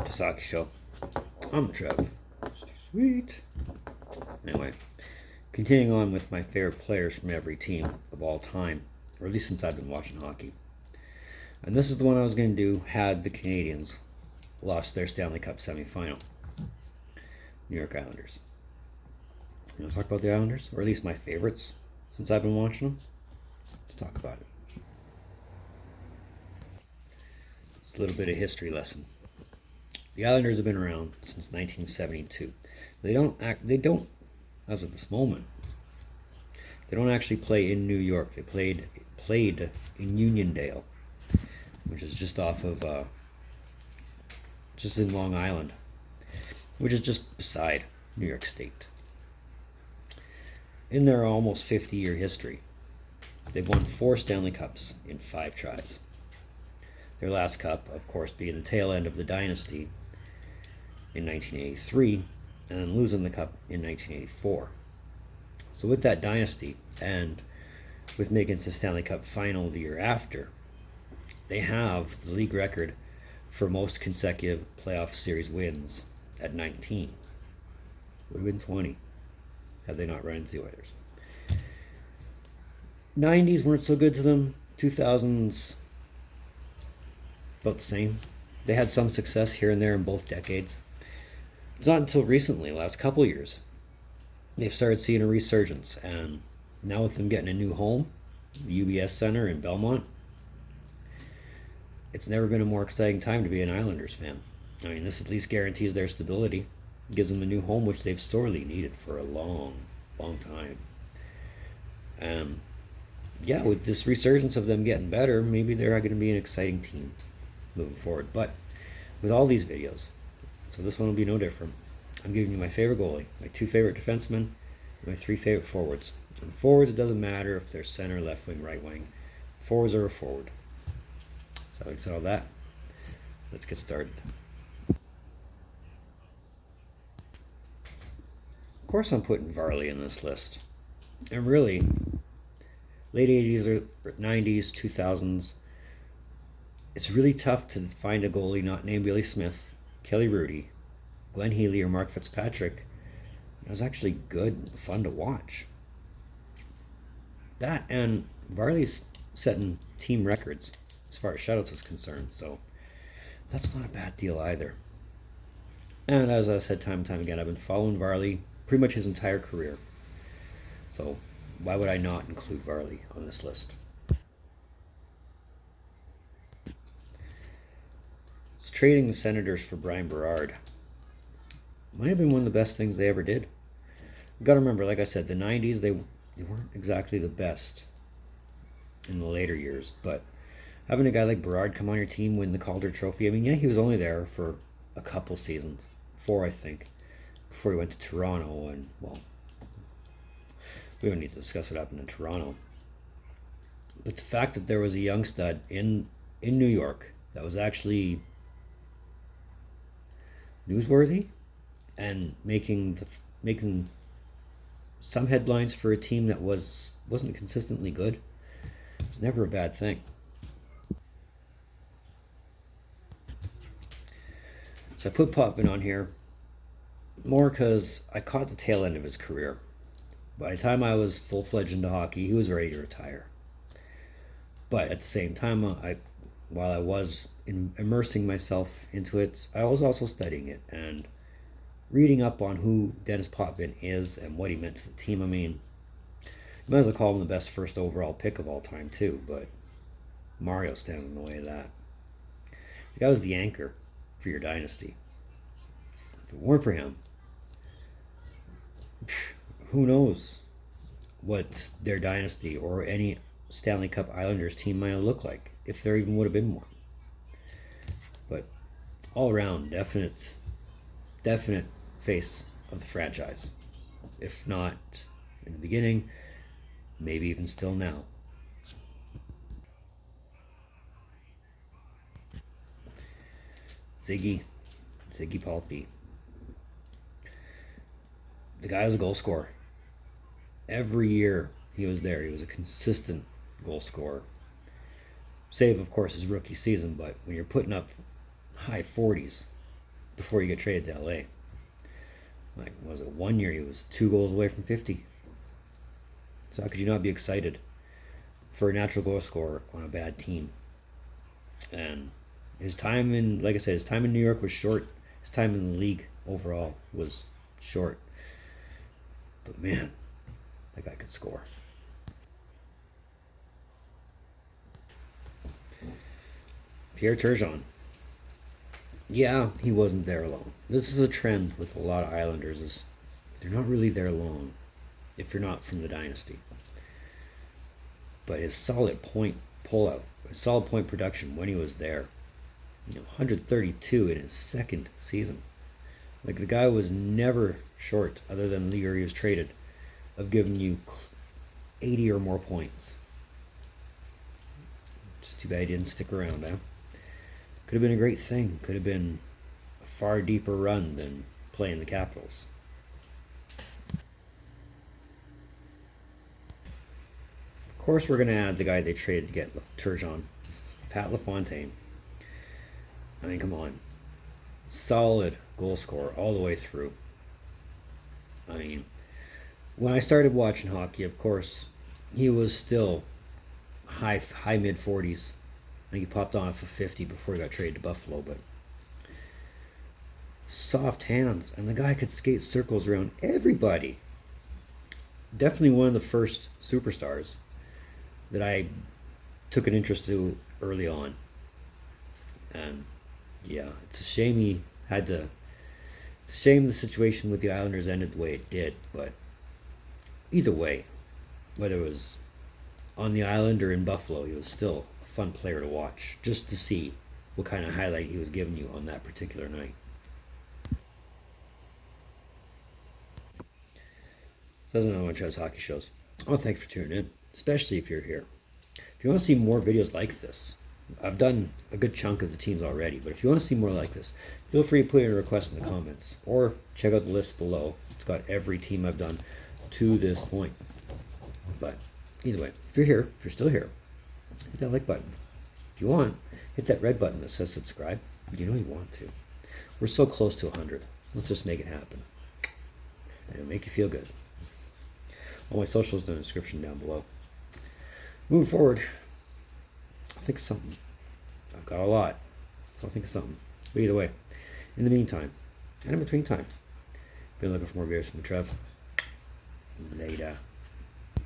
Just hockey show. I'm the Trev. Sweet. Anyway, continuing on with my favorite players from every team of all time, or at least since I've been watching hockey. And this is the one I was going to do had the Canadiens lost their Stanley Cup semifinal. New York Islanders. You want to talk about the Islanders? Or at least my favorites since I've been watching them? Let's talk about it. It's a little bit of history lesson. The Islanders have been around since 1972. They don't, as of this moment, they don't actually play in New York. They played in Uniondale, which is just off of, just in Long Island, which is just beside New York State. In their almost 50-year history, they've won 4 Stanley Cups in 5 tries. Their last cup, of course, being the tail end of the dynasty in 1983, and then losing the cup in 1984. So with that dynasty, and with making it to Stanley Cup final the year after, they have the league record for most consecutive playoff series wins at 19. Would have been 20 had they not run into the Oilers. 90s weren't so good to them. 2000s, about the same. They had some success here and there in both decades. It's not until recently, last couple years, they've started seeing a resurgence. And now with them getting a new home, the UBS Center in Belmont, it's never been a more exciting time to be an Islanders fan. I mean, this at least guarantees their stability, gives them a new home, which they've sorely needed for a long, long time. Yeah, with this resurgence of them getting better, maybe they're going to be an exciting team moving forward. But with all these videos, so this one will be no different. I'm giving you my favorite goalie, my 2 favorite defensemen, and my 3 favorite forwards. And forwards, it doesn't matter if they're center, left wing, right wing. Forwards are a forward. So having said all that, let's get started. Of course I'm putting Varley in this list. And really, late 80s or 90s, 2000s, it's really tough to find a goalie not named Billy Smith, Kelly Rudy, Glenn Healy, or Mark Fitzpatrick. It was actually good and fun to watch. That and Varley's setting team records as far as shutouts is concerned, so that's not a bad deal either. And as I said time and time again, I've been following Varley pretty much his entire career. So why would I not include Varley on this list? So trading the Senators for Brian Berard might have been one of the best things they ever did. You've got to remember, like I said, the 90s, they weren't exactly the best in the later years, but having a guy like Berard come on your team, win the Calder Trophy, I mean, yeah, he was only there for a couple seasons, 4 I think, before he went to Toronto, and, well, we don't need to discuss what happened in Toronto. But the fact that there was a young stud in New York that was actually newsworthy and making some headlines for a team that wasn't consistently good, it's never a bad thing. So I put Potvin on here more because I caught the tail end of his career. By the time I was full-fledged into hockey, he was ready to retire. But at the same time, while I was immersing myself into it, I was also studying it and reading up on who Dennis Potvin is and what he meant to the team. I mean, you might as well call him the best first overall pick of all time too, but Mario stands in the way of that. The guy was the anchor for your dynasty. If it weren't for him, who knows what their dynasty or any Stanley Cup Islanders team might have looked like, if there even would have been one. But all around, definite face of the franchise. If not in the beginning, maybe even still now. Ziggy Palffy. The guy was a goal scorer. Every year he was there. He was a consistent goal scorer. Save, of course, his rookie season, but when you're putting up high 40s before he got traded to LA. Like, was it 1 year he was 2 goals away from 50? So how could you not be excited for a natural goal scorer on a bad team? And his time in, like I said, his time in New York was short. His time in the league overall was short. But man, that guy could score. Pierre Turgeon. Yeah, he wasn't there long. This is a trend with a lot of Islanders is they're not really there long if you're not from the dynasty. But his solid point pullout, his solid point production when he was there, 132 in his second season. Like the guy was never short, other than the year he was traded, of giving you 80 or more points. Just too bad he didn't stick around, huh? Could have been a great thing. Could have been a far deeper run than playing the Capitals. Of course, we're going to add the guy they traded to get Turgeon, Pat LaFontaine. I mean, come on. Solid goal scorer all the way through. I mean, when I started watching hockey, of course, he was still high mid 40s. I think he popped on for 50 before he got traded to Buffalo, but soft hands, and the guy could skate circles around everybody. Definitely one of the first superstars that I took an interest to early on. And yeah, it's a shame he had to. It's a shame the situation with the Islanders ended the way it did, but either way, whether it was on the island or in Buffalo, he was still a fun player to watch, just to see what kind of highlight he was giving you on that particular night. So that's another one of Trev's hockey shows. I want to thank you for tuning in, especially if you're here. If you want to see more videos like this, I've done a good chunk of the teams already, but if you want to see more like this, feel free to put in a request in the comments or check out the list below. It's got every team I've done to this point. But either way, if you're here, if you're still here, hit that like button. If you want, hit that red button that says subscribe. You know you want to. We're so close to 100. Let's just make it happen. And it'll make you feel good. All my socials in the description down below. Moving forward, I'll think of something. I've got a lot, so I'll think of something. But either way, in the meantime, and in between time, been looking for more videos from Trev. Later.